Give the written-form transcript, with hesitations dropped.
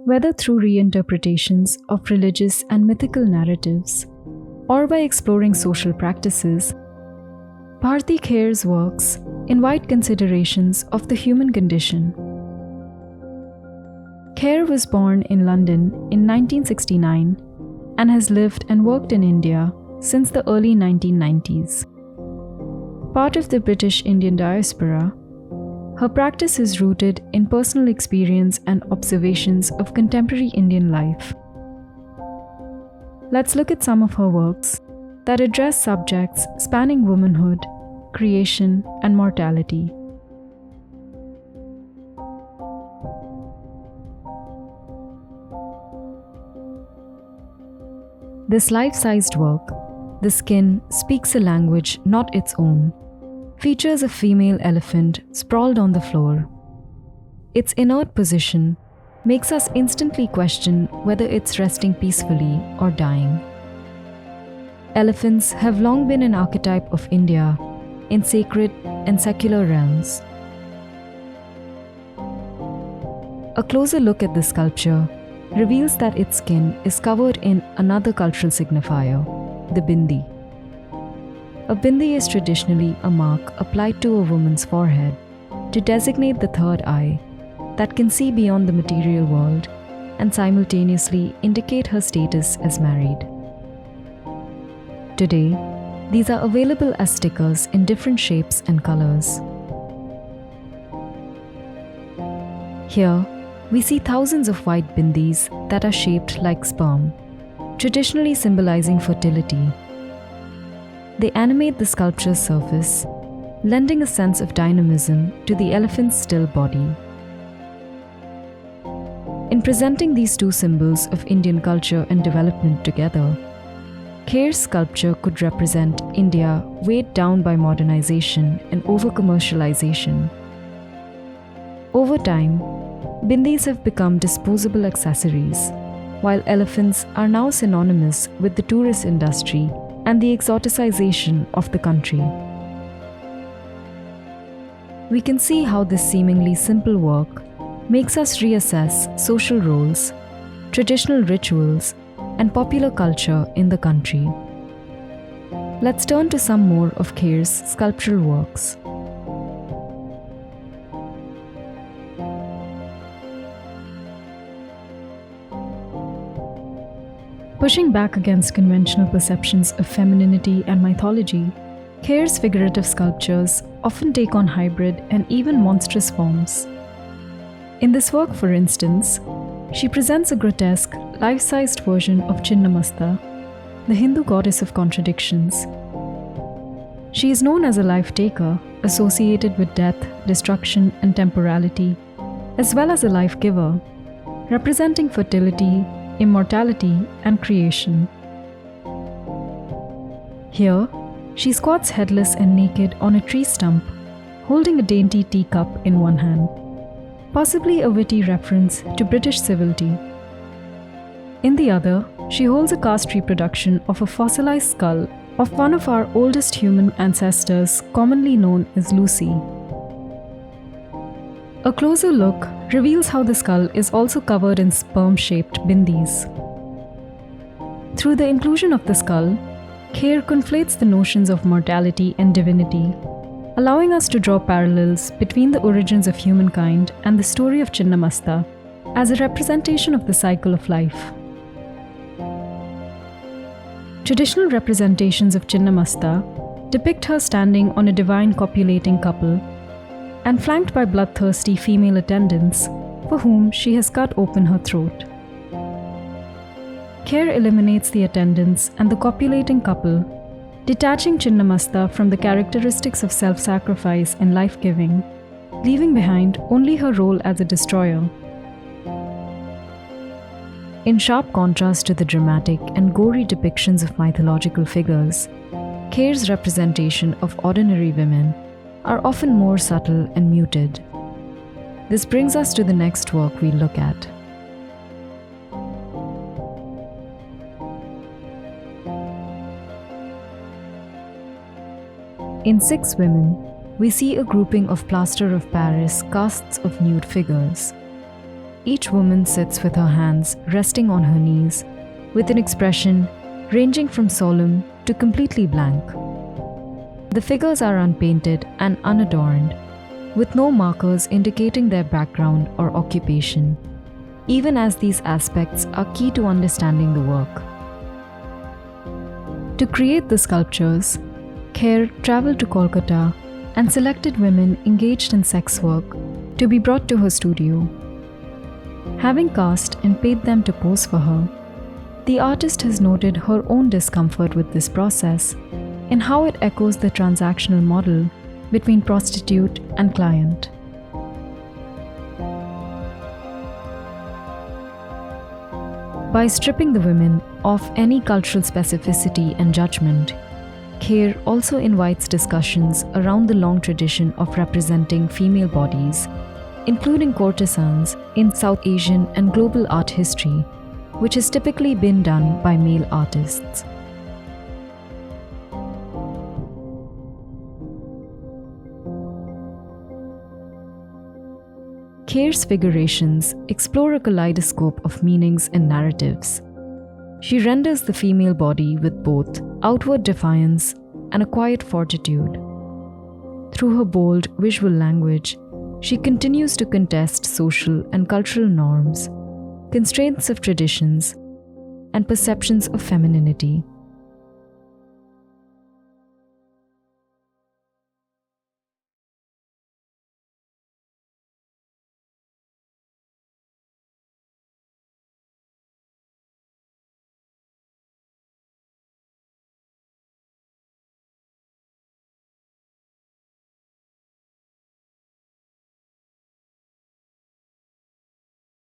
whether through reinterpretations of religious and mythical narratives or by exploring social practices, Bharti Kher's works invite considerations of the human condition. Kher was born in London in 1969 and has lived and worked in India since the early 1990s. Part of the British Indian diaspora, her practice is rooted in personal experience and observations of contemporary Indian life. Let's look at some of her works that address subjects spanning womanhood, creation, and mortality. This life-sized work, The Skin Speaks a Language Not Its Own, features a female elephant sprawled on the floor. Its inert position makes us instantly question whether it's resting peacefully or dying. Elephants have long been an archetype of India in sacred and secular realms. A closer look at the sculpture reveals that its skin is covered in another cultural signifier, the bindi. A bindi is traditionally a mark applied to a woman's forehead to designate the third eye that can see beyond the material world and simultaneously indicate her status as married. Today, these are available as stickers in different shapes and colors. Here, we see thousands of white bindis that are shaped like sperm, traditionally symbolizing fertility. They animate the sculpture's surface, lending a sense of dynamism to the elephant's still body. In presenting these two symbols of Indian culture and development together, Kher's sculpture could represent India weighed down by modernization and over-commercialization. Over time, bindis have become disposable accessories, while elephants are now synonymous with the tourist industry and the exoticization of the country. We can see how this seemingly simple work makes us reassess social roles, traditional rituals, and popular culture in the country. Let's turn to some more of Kher's sculptural works. Pushing back against conventional perceptions of femininity and mythology, Kher's figurative sculptures often take on hybrid and even monstrous forms. In this work, for instance, she presents a grotesque, life-sized version of Chinnamasta, the Hindu goddess of contradictions. She is known as a life-taker, associated with death, destruction, and temporality, as well as a life-giver, representing fertility, immortality, and creation. Here, she squats headless and naked on a tree stump, holding a dainty teacup in one hand, possibly a witty reference to British civility. In the other, she holds a cast reproduction of a fossilized skull of one of our oldest human ancestors, commonly known as Lucy. A closer look reveals how the skull is also covered in sperm-shaped bindis. Through the inclusion of the skull, Kher conflates the notions of mortality and divinity, allowing us to draw parallels between the origins of humankind and the story of Chinnamasta as a representation of the cycle of life. Traditional representations of Chinnamasta depict her standing on a divine copulating couple and flanked by bloodthirsty female attendants for whom she has cut open her throat. Kher eliminates the attendants and the copulating couple, detaching Chinnamasta from the characteristics of self-sacrifice and life-giving, leaving behind only her role as a destroyer. In sharp contrast to the dramatic and gory depictions of mythological figures, Kher's representation of ordinary women are often more subtle and muted. This brings us to the next work we'll look at. In 6 Women, we see a grouping of plaster of Paris casts of nude figures. each woman sits with her hands resting on her knees, with an expression ranging from solemn to completely blank. The figures are unpainted and unadorned, with no markers indicating their background or occupation, even as these aspects are key to understanding the work. To create the sculptures, Kher traveled to Kolkata and selected women engaged in sex work to be brought to her studio. Having cast and paid them to pose for her, the artist has noted her own discomfort with this process and how it echoes the transactional model between prostitute and client. By stripping the women of any cultural specificity and judgment, Kher also invites discussions around the long tradition of representing female bodies, including courtesans in South Asian and global art history, which has typically been done by male artists. Kher's figurations explore a kaleidoscope of meanings and narratives. She renders the female body with both outward defiance and a quiet fortitude. Through her bold visual language, she continues to contest social and cultural norms, constraints of traditions, and perceptions of femininity.